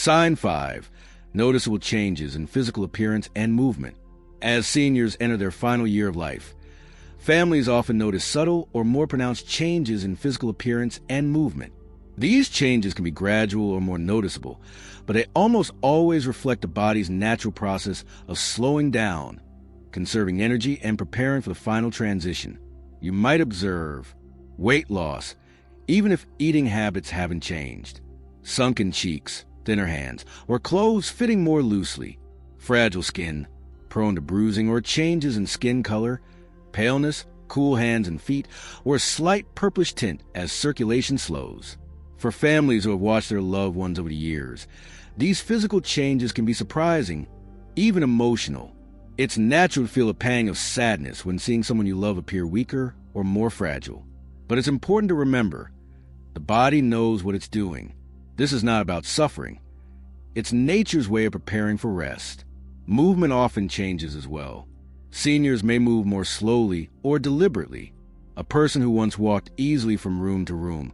Sign 5. Noticeable changes in physical appearance and movement. As seniors enter their final year of life, families often notice subtle or more pronounced changes in physical appearance and movement. These changes can be gradual or more noticeable, but they almost always reflect the body's natural process of slowing down, conserving energy, and preparing for the final transition. You might observe weight loss, even if eating habits haven't changed, sunken cheeks, thinner hands, or clothes fitting more loosely, fragile skin, prone to bruising, or changes in skin color, paleness, cool hands and feet, or a slight purplish tint as circulation slows. For families who have watched their loved ones over the years, these physical changes can be surprising, even emotional. It's natural to feel a pang of sadness when seeing someone you love appear weaker or more fragile. But it's important to remember, the body knows what it's doing. This is not about suffering. It's nature's way of preparing for rest. Movement often changes as well. Seniors may move more slowly or deliberately. A person who once walked easily from room to room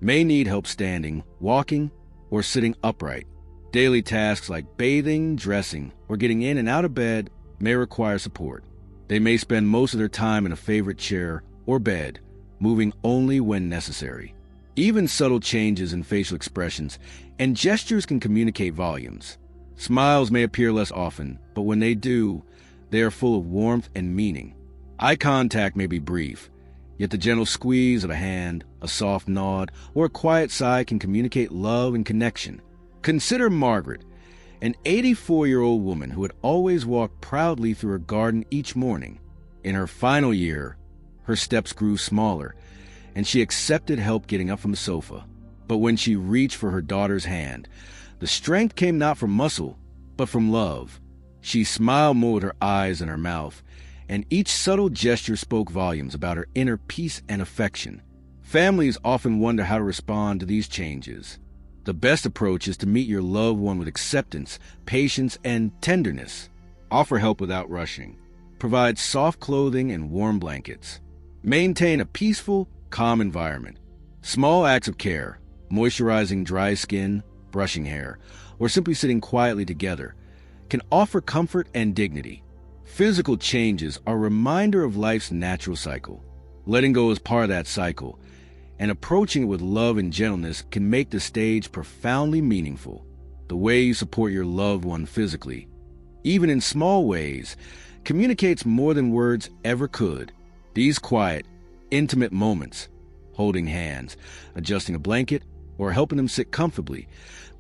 may need help standing, walking, or sitting upright. Daily tasks like bathing, dressing, or getting in and out of bed may require support. They may spend most of their time in a favorite chair or bed, moving only when necessary. Even subtle changes in facial expressions and gestures can communicate volumes. Smiles may appear less often, but when they do, they are full of warmth and meaning. Eye contact may be brief, yet the gentle squeeze of a hand, a soft nod, or a quiet sigh can communicate love and connection. Consider Margaret, an 84-year-old woman who had always walked proudly through her garden each morning. In her final year, her steps grew smaller, and she accepted help getting up from the sofa. But when she reached for her daughter's hand, the strength came not from muscle, but from love. She smiled more with her eyes than her mouth, and each subtle gesture spoke volumes about her inner peace and affection. Families often wonder how to respond to these changes. The best approach is to meet your loved one with acceptance, patience, and tenderness. Offer help without rushing. Provide soft clothing and warm blankets. Maintain a peaceful, calm environment. Small acts of care, moisturizing dry skin, brushing hair, or simply sitting quietly together, can offer comfort and dignity. Physical changes are a reminder of life's natural cycle. Letting go is part of that cycle, and approaching it with love and gentleness can make the stage profoundly meaningful. The way you support your loved one physically, even in small ways, communicates more than words ever could. These quiet, intimate moments, holding hands, adjusting a blanket, or helping them sit comfortably,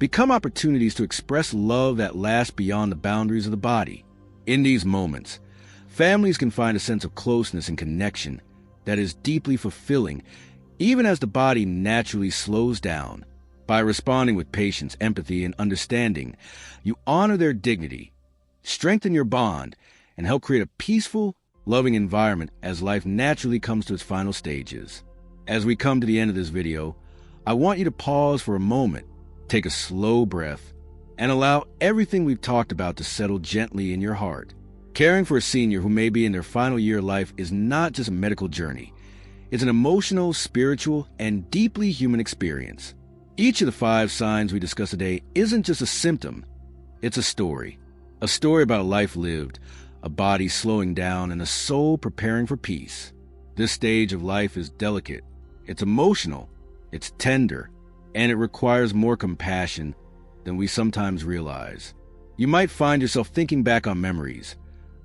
become opportunities to express love that lasts beyond the boundaries of the body. In these moments, families can find a sense of closeness and connection that is deeply fulfilling, even as the body naturally slows down. By responding with patience, empathy, and understanding, you honor their dignity, strengthen your bond, and help create a peaceful, loving environment as life naturally comes to its final stages. As we come to the end of this video, I want you to pause for a moment, take a slow breath, and allow everything we've talked about to settle gently in your heart. Caring for a senior who may be in their final year of life is not just a medical journey. It's an emotional, spiritual, and deeply human experience. Each of the 5 signs we discussed today isn't just a symptom, it's a story. A story about a life lived, a body slowing down, and a soul preparing for peace. This stage of life is delicate, it's emotional, it's tender, and it requires more compassion than we sometimes realize. You might find yourself thinking back on memories,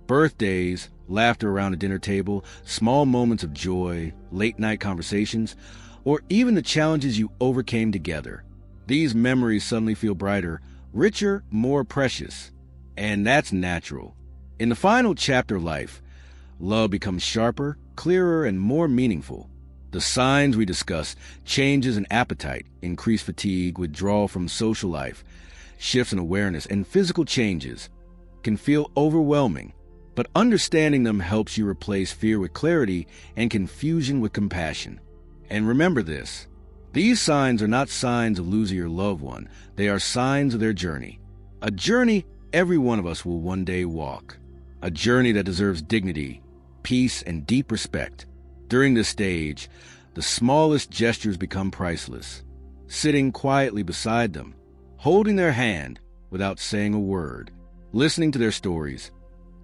birthdays, laughter around a dinner table, small moments of joy, late-night conversations, or even the challenges you overcame together. These memories suddenly feel brighter, richer, more precious. And that's natural. In the final chapter of life, love becomes sharper, clearer, and more meaningful. The signs we discussed, changes in appetite, increased fatigue, withdrawal from social life, shifts in awareness, and physical changes, can feel overwhelming. But understanding them helps you replace fear with clarity and confusion with compassion. And remember this, these signs are not signs of losing your loved one. They are signs of their journey. A journey every one of us will one day walk. A journey that deserves dignity, peace, and deep respect. During this stage, the smallest gestures become priceless. Sitting quietly beside them, holding their hand without saying a word, listening to their stories,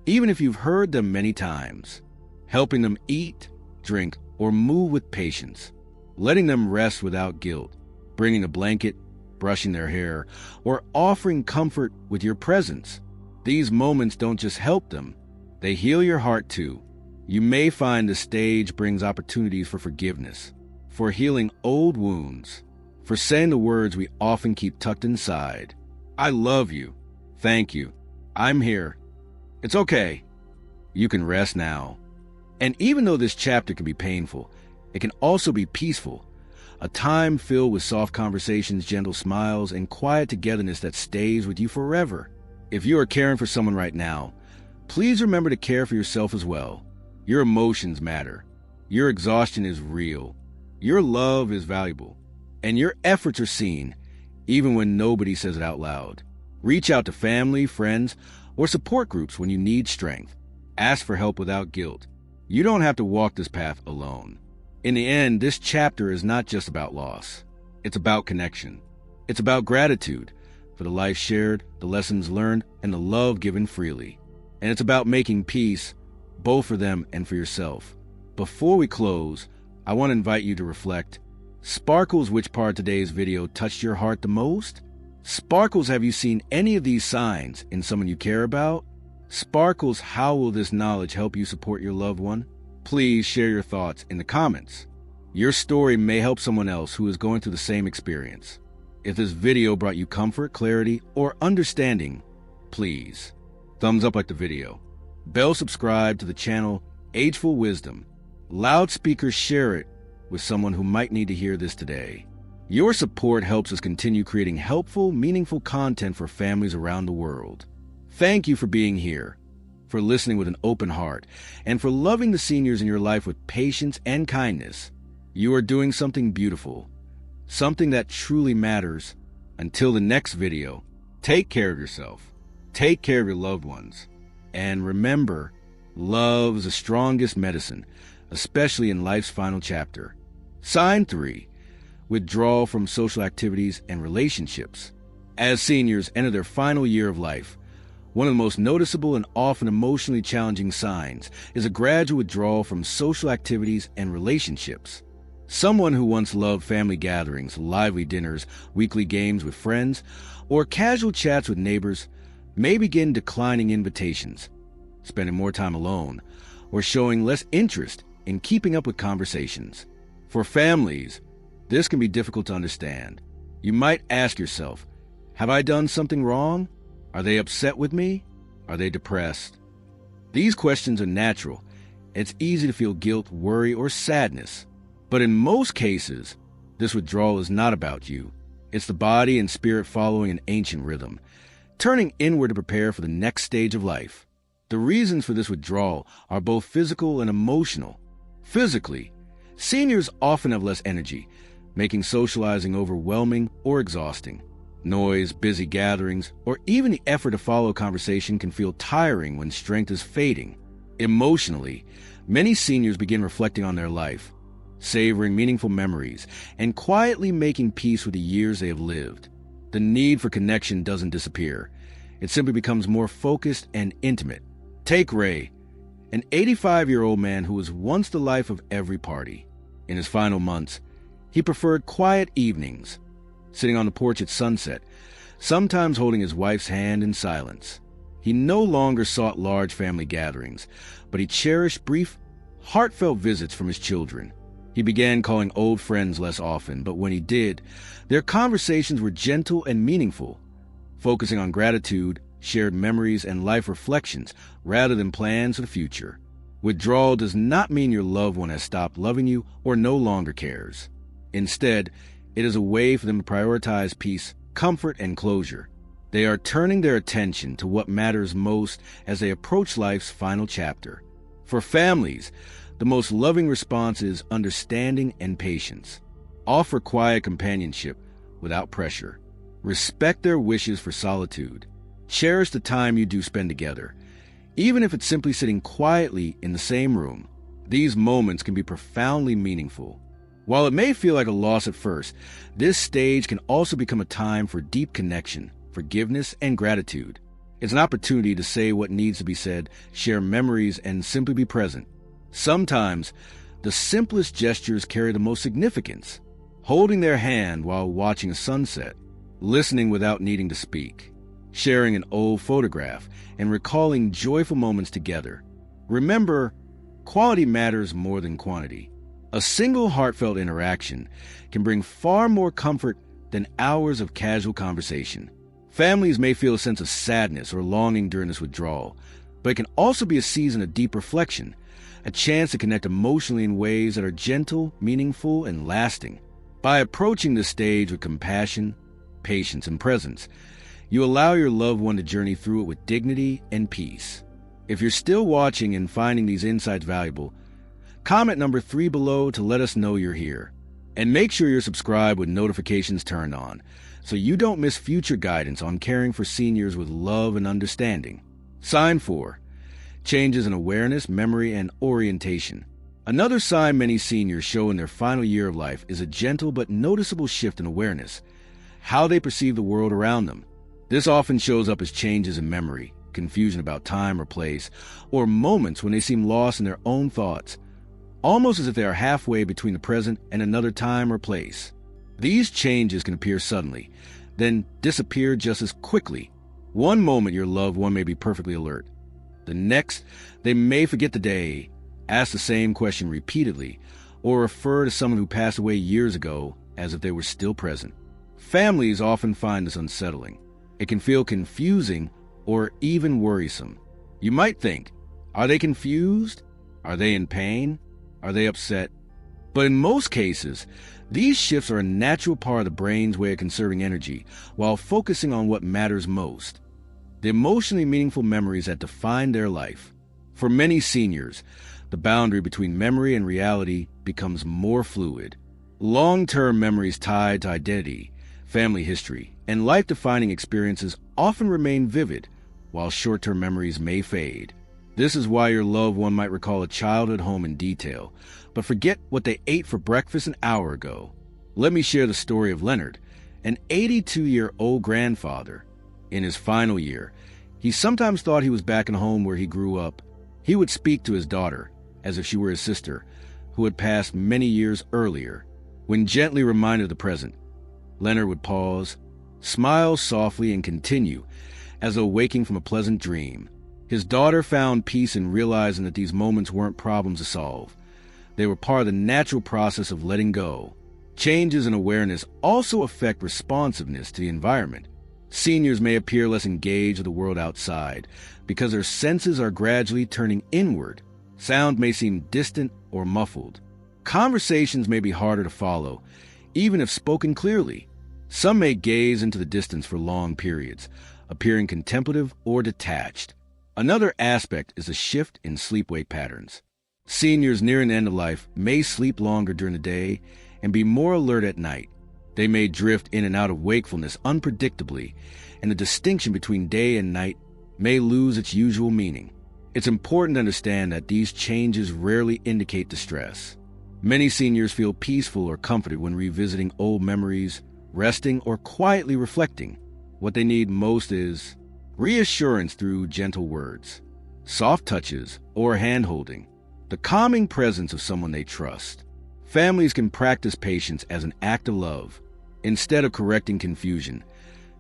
even if you've heard them many times, helping them eat, drink, or move with patience, letting them rest without guilt, bringing a blanket, brushing their hair, or offering comfort with your presence. These moments don't just help them, they heal your heart too. You may find the stage brings opportunities for forgiveness, for healing old wounds, for saying the words we often keep tucked inside. I love you. Thank you. I'm here. It's okay. You can rest now. And even though this chapter can be painful, it can also be peaceful. A time filled with soft conversations, gentle smiles, and quiet togetherness that stays with you forever. If you are caring for someone right now, please remember to care for yourself as well. Your emotions matter. Your exhaustion is real. Your love is valuable. And your efforts are seen, even when nobody says it out loud. Reach out to family, friends, or support groups when you need strength. Ask for help without guilt. You don't have to walk this path alone. In the end, this chapter is not just about loss. It's about connection. It's about gratitude for the life shared, the lessons learned, and the love given freely. And it's about making peace, both for them and for yourself. Before we close, I want to invite you to reflect. Sparkles, which part of today's video touched your heart the most? Sparkles, have you seen any of these signs in someone you care about? Sparkles, how will this knowledge help you support your loved one? Please share your thoughts in the comments. Your story may help someone else who is going through the same experience. If this video brought you comfort, clarity, or understanding, please thumbs up like the video. Bell subscribe to the channel Ageful Wisdom. Loudspeakers share it with someone who might need to hear this today. Your support helps us continue creating helpful, meaningful content for families around the world. Thank you for being here, for listening with an open heart, and for loving the seniors in your life with patience and kindness. You are doing something beautiful, something that truly matters. Until the next video, take care of yourself, take care of your loved ones, and remember, love is the strongest medicine, especially in life's final chapter. Sign 3. Withdrawal from social activities and relationships. As seniors enter their final year of life, one of the most noticeable and often emotionally challenging signs is a gradual withdrawal from social activities and relationships. Someone who once loved family gatherings, lively dinners, weekly games with friends, or casual chats with neighbors may begin declining invitations, spending more time alone, or showing less interest in keeping up with conversations. For families, this can be difficult to understand. You might ask yourself, have I done something wrong? Are they upset with me? Are they depressed? These questions are natural. It's easy to feel guilt, worry, or sadness. But in most cases, this withdrawal is not about you. It's the body and spirit following an ancient rhythm, turning inward to prepare for the next stage of life. The reasons for this withdrawal are both physical and emotional. Physically, seniors often have less energy, making socializing overwhelming or exhausting. Noise, busy gatherings, or even the effort to follow a conversation can feel tiring when strength is fading. Emotionally, many seniors begin reflecting on their life, savoring meaningful memories, and quietly making peace with the years they have lived. The need for connection doesn't disappear. It simply becomes more focused and intimate. Take Ray, an 85-year-old man who was once the life of every party. In his final months, he preferred quiet evenings, sitting on the porch at sunset, sometimes holding his wife's hand in silence. He no longer sought large family gatherings, but he cherished brief, heartfelt visits from his children. He began calling old friends less often, but when he did, their conversations were gentle and meaningful, focusing on gratitude, shared memories, and life reflections rather than plans for the future. Withdrawal does not mean your loved one has stopped loving you or no longer cares. Instead, it is a way for them to prioritize peace, comfort, and closure. They are turning their attention to what matters most as they approach life's final chapter. For families, the most loving response is understanding and patience. Offer quiet companionship without pressure. Respect their wishes for solitude. Cherish the time you do spend together, even if it's simply sitting quietly in the same room. These moments can be profoundly meaningful. While it may feel like a loss at first, this stage can also become a time for deep connection, forgiveness, and gratitude. It's an opportunity to say what needs to be said, share memories, and simply be present. Sometimes, the simplest gestures carry the most significance. Holding their hand while watching a sunset, listening without needing to speak, sharing an old photograph, and recalling joyful moments together. Remember, quality matters more than quantity. A single heartfelt interaction can bring far more comfort than hours of casual conversation. Families may feel a sense of sadness or longing during this withdrawal, but it can also be a season of deep reflection, a chance to connect emotionally in ways that are gentle, meaningful, and lasting. By approaching this stage with compassion, patience, and presence, you allow your loved one to journey through it with dignity and peace. If you're still watching and finding these insights valuable, comment number 3 below to let us know you're here. And make sure you're subscribed with notifications turned on, so you don't miss future guidance on caring for seniors with love and understanding. Sign 4. Changes in awareness, memory, and orientation. Another sign many seniors show in their final year of life is a gentle but noticeable shift in awareness, how they perceive the world around them. This often shows up as changes in memory, confusion about time or place, or moments when they seem lost in their own thoughts, almost as if they are halfway between the present and another time or place. These changes can appear suddenly, then disappear just as quickly. One moment your loved one may be perfectly alert. The next, they may forget the day, ask the same question repeatedly, or refer to someone who passed away years ago as if they were still present. Families often find this unsettling. It can feel confusing or even worrisome. You might think, are they confused? Are they in pain? Are they upset? But in most cases, these shifts are a natural part of the brain's way of conserving energy while focusing on what matters most, the emotionally meaningful memories that define their life. For many seniors, the boundary between memory and reality becomes more fluid. Long-term memories tied to identity, family history, and life-defining experiences often remain vivid, while short-term memories may fade. This is why your loved one might recall a childhood home in detail, but forget what they ate for breakfast an hour ago. Let me share the story of Leonard, an 82-year-old grandfather. In his final year, he sometimes thought he was back in home where he grew up. He would speak to his daughter, as if she were his sister, who had passed many years earlier. When gently reminded of the present, Leonard would pause, smile softly, and continue, as though waking from a pleasant dream. His daughter found peace in realizing that these moments weren't problems to solve. They were part of the natural process of letting go. Changes in awareness also affect responsiveness to the environment. Seniors may appear less engaged with the world outside because their senses are gradually turning inward. Sound may seem distant or muffled. Conversations may be harder to follow, even if spoken clearly. Some may gaze into the distance for long periods, appearing contemplative or detached. Another aspect is a shift in sleep-wake patterns. Seniors nearing the end of life may sleep longer during the day and be more alert at night. They may drift in and out of wakefulness unpredictably, and the distinction between day and night may lose its usual meaning. It's important to understand that these changes rarely indicate distress. Many seniors feel peaceful or comforted when revisiting old memories, resting, or quietly reflecting. What they need most is reassurance through gentle words, soft touches, or hand-holding, the calming presence of someone they trust. Families can practice patience as an act of love. Instead of correcting confusion,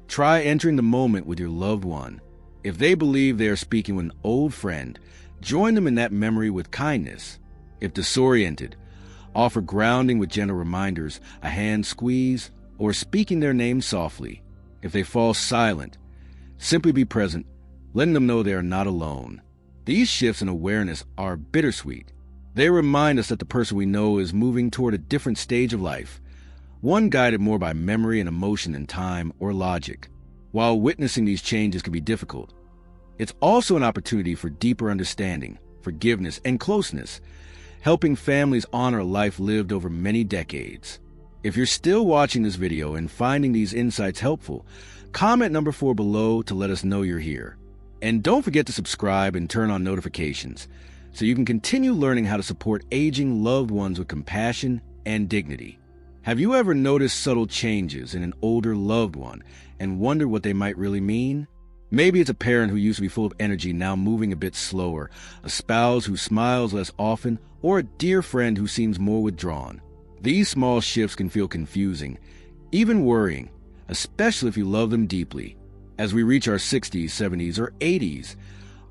try entering the moment with your loved one. If they believe they are speaking with an old friend, join them in that memory with kindness. If disoriented, offer grounding with gentle reminders, a hand squeeze, or speaking their name softly. If they fall silent, simply be present, letting them know they are not alone. These shifts in awareness are bittersweet. They remind us that the person we know is moving toward a different stage of life, one guided more by memory and emotion than time or logic. While witnessing these changes can be difficult, it's also an opportunity for deeper understanding, forgiveness, and closeness, helping families honor a life lived over many decades. If you're still watching this video and finding these insights helpful, comment number 4 below to let us know you're here. And don't forget to subscribe and turn on notifications so you can continue learning how to support aging loved ones with compassion and dignity. Have you ever noticed subtle changes in an older loved one and wondered what they might really mean? Maybe it's a parent who used to be full of energy now moving a bit slower, a spouse who smiles less often, or a dear friend who seems more withdrawn. These small shifts can feel confusing, even worrying, especially if you love them deeply. As we reach our 60s, 70s, or 80s,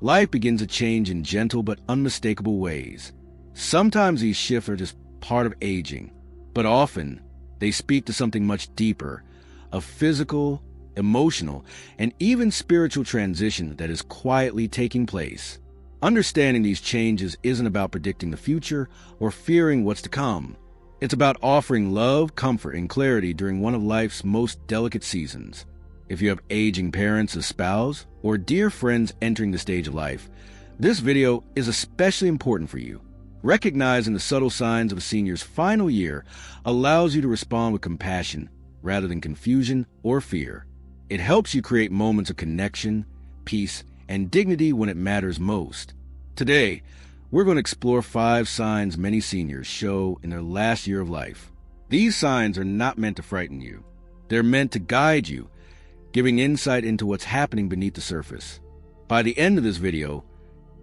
life begins to change in gentle but unmistakable ways. Sometimes these shifts are just part of aging, but often they speak to something much deeper, a physical, emotional, and even spiritual transition that is quietly taking place. Understanding these changes isn't about predicting the future or fearing what's to come. It's about offering love, comfort, and clarity during one of life's most delicate seasons. If you have aging parents, a spouse, or dear friends entering the stage of life, this video is especially important for you. Recognizing the subtle signs of a senior's final year allows you to respond with compassion rather than confusion or fear. It helps you create moments of connection, peace, and dignity when it matters most. Today, we're going to explore 5 signs many seniors show in their last year of life. These signs are not meant to frighten you. They're meant to guide you, giving insight into what's happening beneath the surface. By the end of this video,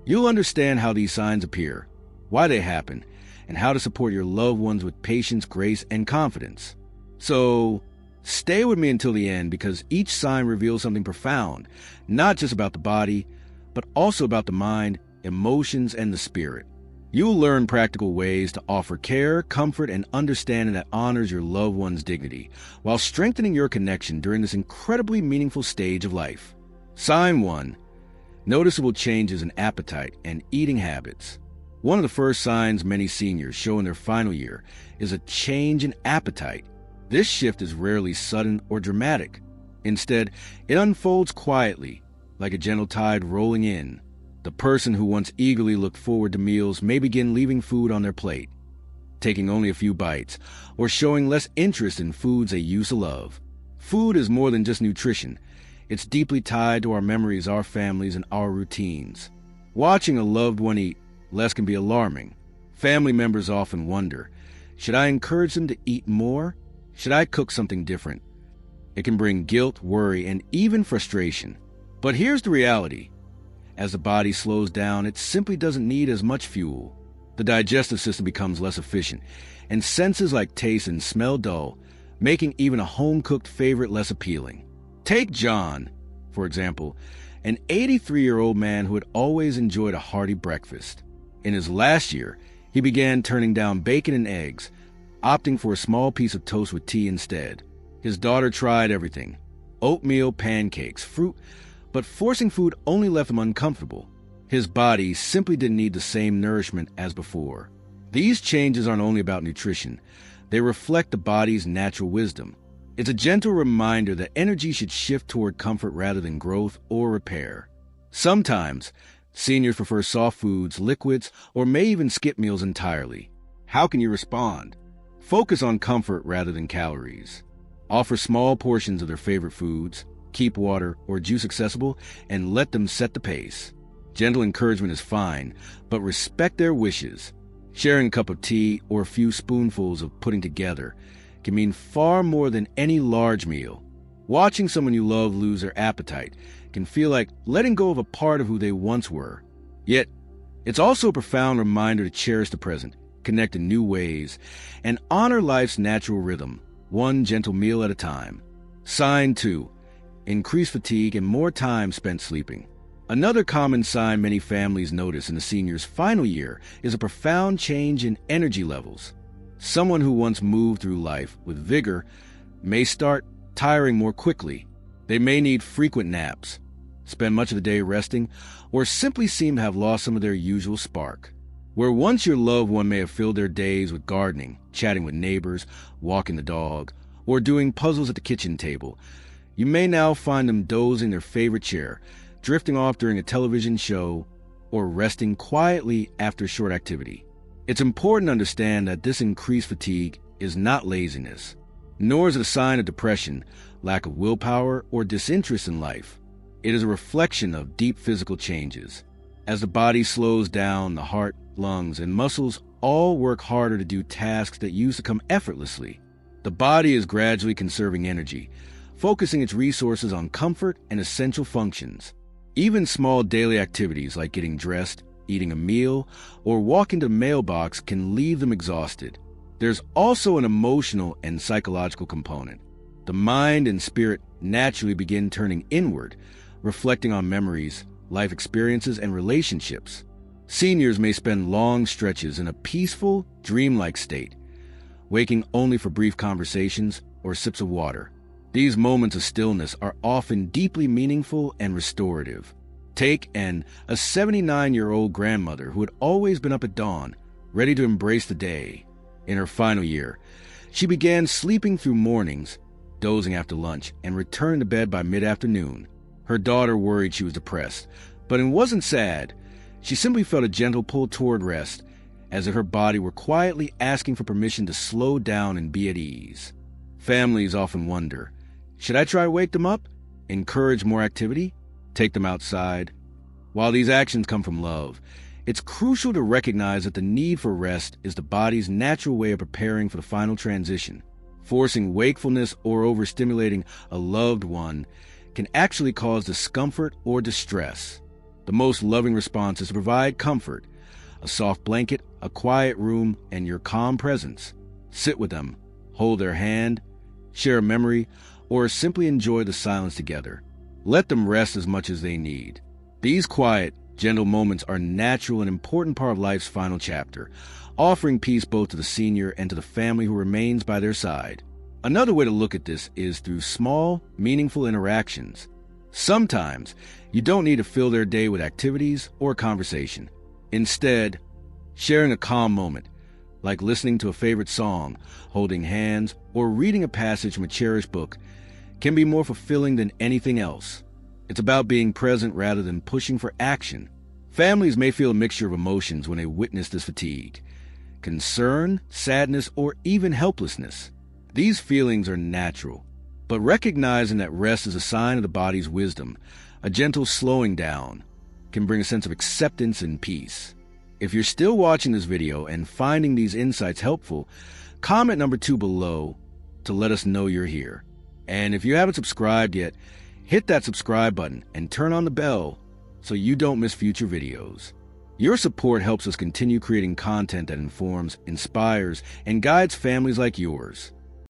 you'll understand how these signs appear, why they happen, and how to support your loved ones with patience, grace, and confidence. So, stay with me until the end because each sign reveals something profound, not just about the body, but also about the mind, emotions, and the spirit. You'll learn practical ways to offer care, comfort, and understanding that honors your loved one's dignity, while strengthening your connection during this incredibly meaningful stage of life. Sign 1. Noticeable changes in appetite and eating habits. One of the first signs many seniors show in their final year is a change in appetite. This shift is rarely sudden or dramatic. Instead, it unfolds quietly, like a gentle tide rolling in. The person who once eagerly looked forward to meals may begin leaving food on their plate, taking only a few bites, or showing less interest in foods they used to love. Food is more than just nutrition. It's deeply tied to our memories, our families, and our routines. Watching a loved one eat less can be alarming. Family members often wonder, should I encourage them to eat more? Should I cook something different? It can bring guilt, worry, and even frustration. But here's the reality. As the body slows down, it simply doesn't need as much fuel. The digestive system becomes less efficient, and senses like taste and smell dull, making even a home-cooked favorite less appealing. Take John, for example, an 83-year-old man who had always enjoyed a hearty breakfast. In his last year, he began turning down bacon and eggs, opting for a small piece of toast with tea instead. His daughter tried everything: oatmeal, pancakes, fruit, but forcing food only left him uncomfortable. His body simply didn't need the same nourishment as before. These changes aren't only about nutrition. They reflect the body's natural wisdom. It's a gentle reminder that energy should shift toward comfort rather than growth or repair. Sometimes, seniors prefer soft foods, liquids, or may even skip meals entirely. How can you respond? Focus on comfort rather than calories. Offer small portions of their favorite foods, keep water or juice accessible, and let them set the pace. Gentle encouragement is fine, but respect their wishes. Sharing a cup of tea or a few spoonfuls of putting together can mean far more than any large meal. Watching someone you love lose their appetite can feel like letting go of a part of who they once were. Yet, it's also a profound reminder to cherish the present, connect in new ways, and honor life's natural rhythm, one gentle meal at a time. Sign 2. Increased fatigue and more time spent sleeping. Another common sign many families notice in the senior's final year is a profound change in energy levels. Someone who once moved through life with vigor may start tiring more quickly. They may need frequent naps, spend much of the day resting, or simply seem to have lost some of their usual spark. Where once your loved one may have filled their days with gardening, chatting with neighbors, walking the dog, or doing puzzles at the kitchen table, you may now find them dozing in their favorite chair, drifting off during a television show, or resting quietly after a short activity. It's important to understand that this increased fatigue is not laziness, nor is it a sign of depression, lack of willpower, or disinterest in life. It is a reflection of deep physical changes. As the body slows down, the heart, lungs, and muscles all work harder to do tasks that used to come effortlessly. The body is gradually conserving energy, focusing its resources on comfort and essential functions. Even small daily activities like getting dressed, eating a meal, or walking to the mailbox can leave them exhausted. There's also an emotional and psychological component. The mind and spirit naturally begin turning inward, reflecting on memories, life experiences, and relationships. Seniors may spend long stretches in a peaceful, dreamlike state, waking only for brief conversations or sips of water. These moments of stillness are often deeply meaningful and restorative. Take a 79-year-old grandmother who had always been up at dawn, ready to embrace the day. In her final year, she began sleeping through mornings, dozing after lunch, and returned to bed by mid-afternoon. Her daughter worried she was depressed, but it wasn't sad. She simply felt a gentle pull toward rest, as if her body were quietly asking for permission to slow down and be at ease. Families often wonder, should I try to wake them up? Encourage more activity? Take them outside? While these actions come from love, it's crucial to recognize that the need for rest is the body's natural way of preparing for the final transition. Forcing wakefulness or overstimulating a loved one can actually cause discomfort or distress. The most loving response is to provide comfort, a soft blanket, a quiet room, and your calm presence. Sit with them, hold their hand, share a memory, or simply enjoy the silence together. Let them rest as much as they need. These quiet, gentle moments are a natural and important part of life's final chapter, offering peace both to the senior and to the family who remains by their side. Another way to look at this is through small, meaningful interactions. Sometimes, you don't need to fill their day with activities or conversation. Instead, sharing a calm moment, like listening to a favorite song, holding hands, or reading a passage from a cherished book, can be more fulfilling than anything else. It's about being present rather than pushing for action. Families may feel a mixture of emotions when they witness this fatigue: concern, sadness, or even helplessness. These feelings are natural, but recognizing that rest is a sign of the body's wisdom, a gentle slowing down, can bring a sense of acceptance and peace. If you're still watching this video and finding these insights helpful, comment number 2 below to let us know you're here. And if you haven't subscribed yet, hit that subscribe button and turn on the bell so you don't miss future videos. Your support helps us continue creating content that informs, inspires, and guides families like yours.